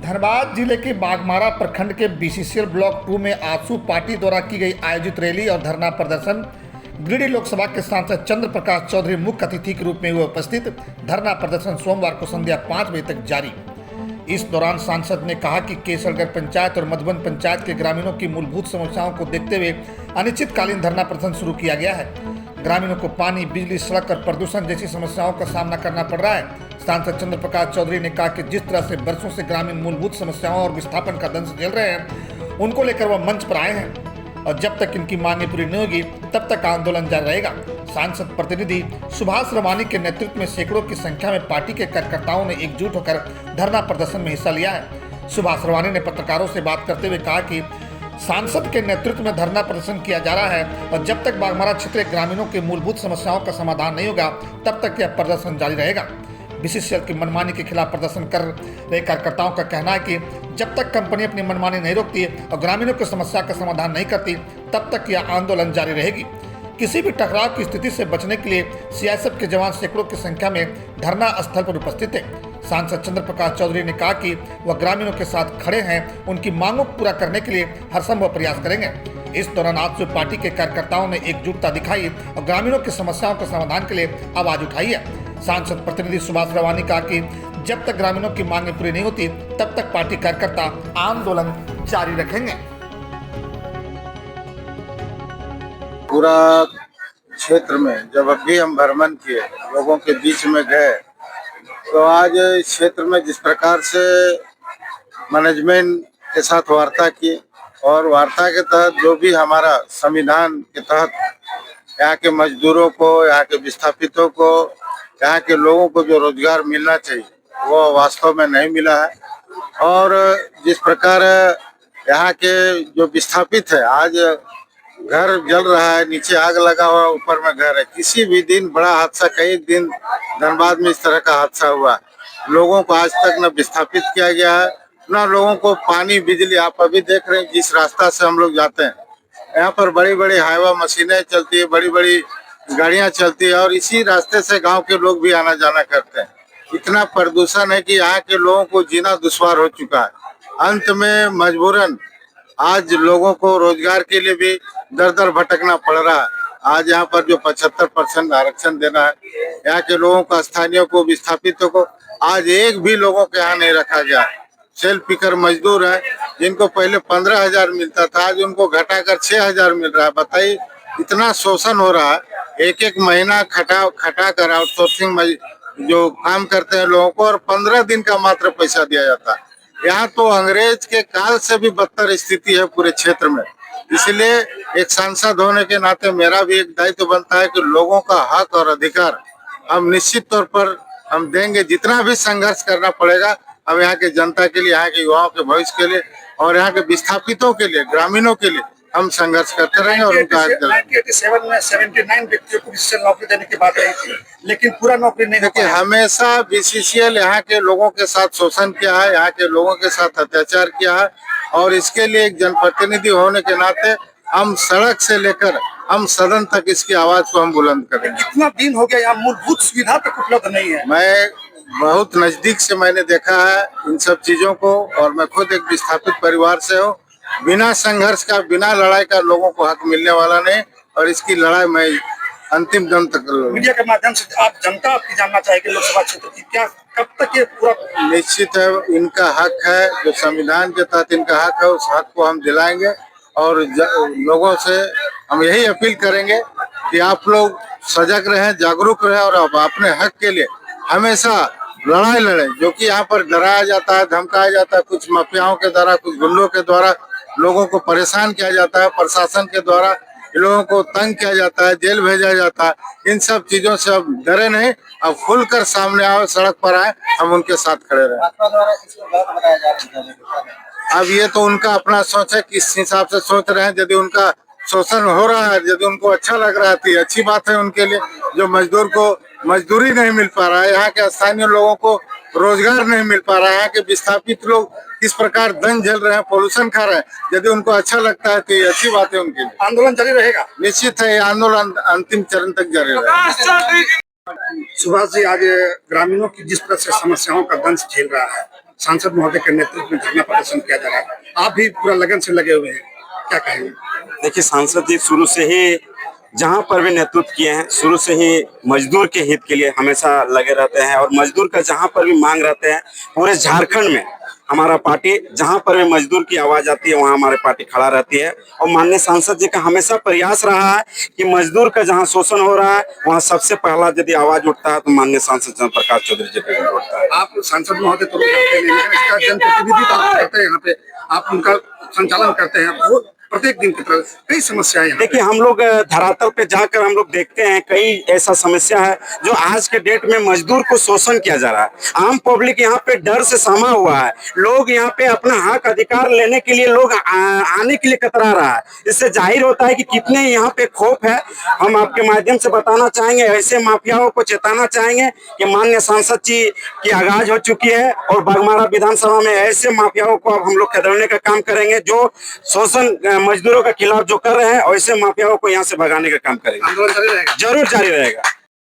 धनबाद जिले के बाघमारा प्रखंड के बीसीसीएल ब्लॉक 2 में आजसू पार्टी द्वारा की गई आयोजित रैली और धरना प्रदर्शन। गिरिडीह लोकसभा के सांसद चंद्र प्रकाश चौधरी मुख्य अतिथि के रूप में हुए उपस्थित। धरना प्रदर्शन सोमवार को संध्या 5 बजे तक जारी। इस दौरान सांसद ने कहा कि केसरगढ़ पंचायत और मधुबन पंचायत के ग्रामीणों की मूलभूत समस्याओं को देखते हुए अनिश्चितकालीन धरना प्रदर्शन शुरू किया गया है। ग्रामीणों को पानी, बिजली, सड़क और प्रदूषण जैसी समस्याओं का सामना करना पड़ रहा है। सांसद चंद्र प्रकाश चौधरी ने कहा कि जिस तरह से वर्षों से ग्रामीण मूलभूत समस्याओं और विस्थापन का दंश झेल रहे हैं, उनको लेकर वह मंच पर आए हैं और जब तक इनकी मांगें पूरी नहीं होगी तब तक आंदोलन जारी रहेगा। सांसद प्रतिनिधि सुभाष रवानी के नेतृत्व में सैकड़ों की संख्या में पार्टी के कार्यकर्ताओं ने एकजुट होकर धरना प्रदर्शन में हिस्सा लिया है। सुभाष रवानी ने पत्रकारों से बात करते हुए कहा कि सांसद के नेतृत्व में धरना प्रदर्शन किया जा रहा है और जब तक बाघमारा क्षेत्र के ग्रामीणों की मूलभूत समस्याओं का समाधान नहीं होगा तब तक यह प्रदर्शन जारी रहेगा। बीसीसीएल की मनमानी के खिलाफ प्रदर्शन कर रहे कार्यकर्ताओं का कहना है कि जब तक कंपनी अपनी मनमानी नहीं रोकती और ग्रामीणों की समस्या का समाधान नहीं करती तब तक यह आंदोलन जारी रहेगी। किसी भी टकराव की स्थिति से बचने के लिए सीआईएसएफ के जवान सैकड़ों की संख्या में धरना स्थल पर उपस्थित है। सांसद चंद्र प्रकाश चौधरी ने कहा कि वह ग्रामीणों के साथ खड़े हैं, उनकी मांगों को पूरा करने के लिए हर संभव प्रयास करेंगे। इस दौरान आजसू पार्टी के कार्यकर्ताओं ने एकजुटता दिखाई और ग्रामीणों की समस्याओं के समाधान के लिए आवाज उठाई है। सांसद प्रतिनिधि सुभाष रवानी कहा कि जब तक ग्रामीणों की मांगें पूरी नहीं होती तब तक पार्टी कार्यकर्ता आंदोलन जारी रखेंगे। पूरा क्षेत्र में जब अभी हम भ्रमण किए, लोगों के बीच में गए, तो आज इस क्षेत्र में जिस प्रकार से मैनेजमेंट के साथ वार्ता की और वार्ता के तहत जो भी हमारा संविधान के तहत यहाँ के मजदूरों को, यहाँ के विस्थापितों को, यहाँ के लोगों को जो रोजगार मिलना चाहिए वो वास्तव में नहीं मिला है। और जिस प्रकार यहाँ के जो विस्थापित है, आज घर जल रहा है, नीचे आग लगा हुआ, ऊपर में घर है। किसी भी दिन बड़ा हादसा, कई दिन धनबाद में इस तरह का हादसा हुआ, लोगों को आज तक न विस्थापित किया गया है, न लोगों को पानी, बिजली। आप अभी देख रहे हैं जिस रास्ता से हम लोग जाते हैं, यहाँ पर बड़ी बड़ी हाईवा मशीनें चलती है, बड़ी बड़ी गाड़ियां चलती है और इसी रास्ते से गांव के लोग भी आना जाना करते हैं। इतना प्रदूषण है कि यहाँ के लोगों को जीना दुश्वार हो चुका है। अंत में मजबूरन आज लोगों को रोजगार के लिए भी दर दर भटकना पड़ रहा है। आज यहाँ पर जो 75% आरक्षण देना है, यहाँ के लोगों को, स्थानीयों को, विस्थापितों को, आज एक भी लोगों के यहाँ नहीं रखा गया। सेल्फ पिकर मजदूर है जिनको पहले 15,000 मिलता था, आज उनको घटाकर 6,000 मिल रहा है। बताइए, इतना शोषण हो रहा है। एक एक महीना खटा कर आउटसोर्सिंग जो काम करते हैं लोगों को, और 15 दिन का मात्र पैसा दिया जाता है। यहाँ तो अंग्रेज के काल से भी बदतर स्थिति है पूरे क्षेत्र में। इसलिए एक सांसद होने के नाते मेरा भी एक दायित्व बनता है कि लोगों का हक और अधिकार हम निश्चित तौर पर हम देंगे। जितना भी संघर्ष करना पड़ेगा, हम यहाँ के जनता के लिए, यहाँ के युवाओं के भविष्य के लिए और यहाँ के विस्थापितों के लिए, ग्रामीणों के लिए हम संघर्ष करते रहेंगे और उनका हक दिलाएंगे। 1987 में 79 व्यक्तियों को बीसीसीएल नौकरी देने की बात आई थी, लेकिन पूरा नौकरी नहीं। देखिए, हमेशा बीसीसीएल यहाँ के लोगों के साथ शोषण किया है, यहाँ के लोगों के साथ अत्याचार किया है और इसके लिए एक जनप्रतिनिधि होने के नाते हम सड़क से लेकर हम सदन तक इसकी आवाज को हम बुलंद करेंगे। कितना दिन हो गया यहाँ मूलभूत सुविधा तक उपलब्ध नहीं है। मैं बहुत नजदीक से मैंने देखा है इन सब चीजों को और मैं खुद एक विस्थापित परिवार से हूँ। बिना संघर्ष का, बिना लड़ाई का लोगों को हक मिलने वाला नहीं और इसकी लड़ाई मैं अंतिम दम तक लड़ूंगा। मीडिया के माध्यम से आप जनता आपकी जानना चाहेगी लोकसभा क्षेत्र की, क्या कब तक ये पूरा? निश्चित है, इनका हक है, जो संविधान के तहत इनका हक है, उस हक को हम दिलाएंगे और लोगों से हम यही अपील करेंगे कि आप लोग सजग रहें, जागरूक रहें और अपने हक के लिए हमेशा लड़ाई लड़ें। जो कि यहाँ पर डराया जाता है, धमकाया जाता है, कुछ माफियाओं के द्वारा, कुछ गुंडों के द्वारा लोगों को परेशान किया जाता है, प्रशासन के द्वारा लोगों को तंग किया जाता है, जेल भेजा जाता है। इन सब चीजों से अब डरे नहीं, अब खुलकर सामने आओ, सड़क पर आए, हम उनके साथ खड़े रहे। अब ये तो उनका अपना सोच है, किस हिसाब से सोच रहे हैं। यदि उनका शोषण हो रहा है, यदि उनको अच्छा लग रहा है तो अच्छी बात है उनके लिए। जो मजदूर को मजदूरी नहीं मिल पा रहा है, यहाँ के स्थानीय लोगों को रोजगार नहीं मिल पा रहा है, यहाँ के विस्थापित लोग किस प्रकार दंड झेल रहे हैं, पोल्यूशन खा रहे हैं, यदि उनको अच्छा लगता है तो ये अच्छी बात है उनके लिए। आंदोलन जारी रहेगा। निश्चित है, ये आंदोलन अंतिम चरण तक जारी रहेगा। सुभाष जी, आज ग्रामीणों की जिस तरह से समस्याओं का दंश झेल रहा है, सांसद महोदय के नेतृत्व में धरना प्रदर्शन किया जा रहा है, आप भी पूरा लगन से लगे हुए हैं, क्या कहेंगे? देखिए, सांसद जी शुरू से ही जहां पर भी नेतृत्व किए हैं, शुरू से ही मजदूर के हित के लिए हमेशा लगे रहते हैं और मजदूर का जहां पर भी मांग रहते हैं, पूरे झारखंड में हमारा पार्टी जहां पर भी मजदूर की आवाज आती है वहां हमारी पार्टी खड़ा रहती है। और माननीय सांसद जी का हमेशा प्रयास रहा है कि मजदूर का जहां शोषण हो रहा है वहां सबसे पहला यदि आवाज उठता है तो माननीय सांसद चंद्र प्रकाश चौधरी जी पे उठता है। आप सांसद महोदय तो जानते नहीं हैं, इसका जनप्रतिनिधि तो आप करते हैं, यहाँ पे आप उनका संचालन करते हैं, वो प्रत्येक दिन की तरह कई समस्याएं हैं। देखिए, हम लोग धरातल पे जाकर हम लोग देखते हैं कई ऐसा समस्या है जो आज के डेट में मजदूर को शोषण किया जा रहा है। आम पब्लिक यहाँ पे डर से समा हुआ है, लोग यहाँ पे अपना हक अधिकार लेने के लिए लोग आने के लिए कतरा रहा है। इससे जाहिर होता है कि कितने यहाँ पे खौफ है। हम आपके माध्यम से बताना चाहेंगे, ऐसे माफियाओं को चेताना चाहेंगे कि माननीय सांसद जी की आगाज हो चुकी है और बाघमारा विधानसभा में ऐसे माफियाओं को अब हम लोग खदेड़ने का काम करेंगे जो शोषण मजदूरों के खिलाफ जो कर रहे हैं, ऐसे माफियाओं को यहाँ से भगाने का काम करेंगे। आंदोलन जारी रहेगा। जरूर जारी रहेगा।